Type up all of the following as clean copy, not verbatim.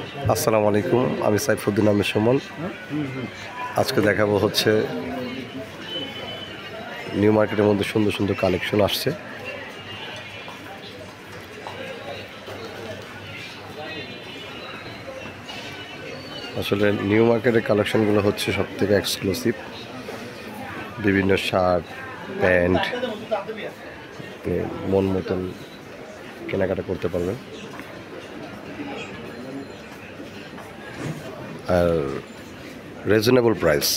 আসসালামু আলাইকুম, আমি সাইফুদ্দিন আহমেদ সুমন। আজকে দেখাবো হচ্ছে নিউ মার্কেটের মধ্যে সুন্দর সুন্দর কালেকশন আসছে। আসলে নিউ মার্কেটের কালেকশনগুলো হচ্ছে সব থেকে এক্সক্লুসিভ। বিভিন্ন শার্ট, প্যান্ট মন মতন কেনাকাটা করতে পারবেন। আর রিজনেবল প্রাইস।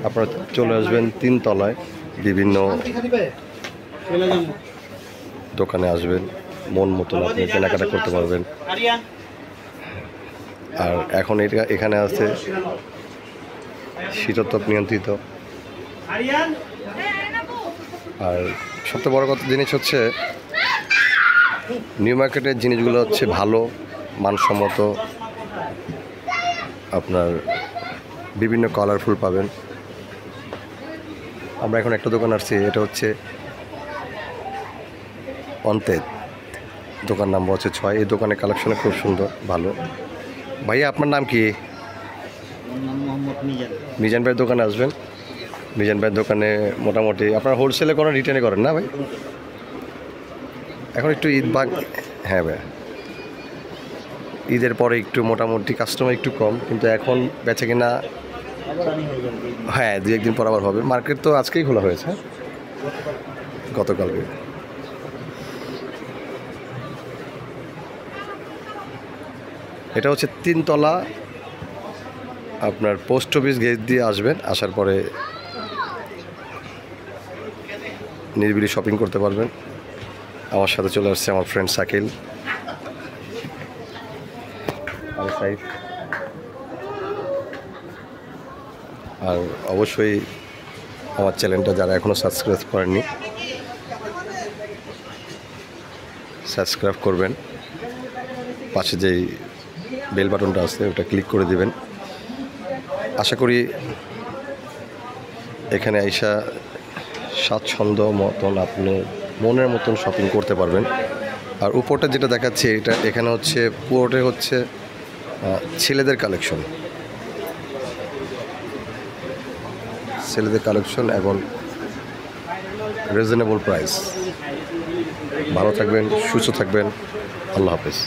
আপনারা চলে আসবেন 3 তলায়, বিভিন্ন দোকানে আসবেন, মন মতন আপনি কেনাকাটা করতে পারবেন। আর এখন এখানে আছে শীততাপ নিয়ন্ত্রিত। আর সবচেয়ে বড় কথা জিনিস হচ্ছে নিউ মার্কেটের জিনিসগুলো হচ্ছে ভালো, মানসম্মত। আপনার বিভিন্ন কালারফুল পাবেন। আমরা এখন একটা দোকান আসছি, এটা হচ্ছে অন্তেদ, দোকান নাম্বার হচ্ছে 6। এই দোকানের কালেকশনে খুব সুন্দর, ভালো। ভাইয়া আপনার নাম কি? মিজান ভাইয়ের দোকানে আসবেন। মিজান ভাইয়ের দোকানে মোটামুটি আপনারা হোলসেলে করেন, রিটেলে করেন না ভাই? এখন একটু ঈদ ভাগ, হ্যাঁ ভাই, ঈদের পরে একটু মোটামুটি কাস্টমার একটু কম, কিন্তু এখন বেচে কিনা হ্যাঁ 2-1 দিন পর আবার হবে। মার্কেট তো আজকেই খোলা হয়েছে, গতকালকে। এটা হচ্ছে 3 তলা। আপনার পোস্ট অফিস গেট দিয়ে আসবেন, আসার পরে নিরিবিলি শপিং করতে পারবেন। আমার সাথে চলে আসছে আমার ফ্রেন্ড শাকিল, আমি সাইফ। আর অবশ্যই আমার চ্যানেলটা যারা এখনও সাবস্ক্রাইব করেননি, সাবস্ক্রাইব করবেন। পাশে যেই বেল বাটনটা আছে ওটা ক্লিক করে দিবেন। আশা করি এখানে আইসা স্বাচ্ছন্দ্য মতন আপনি মনের মতন শপিং করতে পারবেন। আর উপরটা যেটা দেখাচ্ছে, এখানে হচ্ছে পুরোটাই হচ্ছে ছেলেদের কালেকশন, এবং রিজনেবল প্রাইস। ভালো থাকবেন, সুস্থ থাকবেন। আল্লাহ হাফেজ।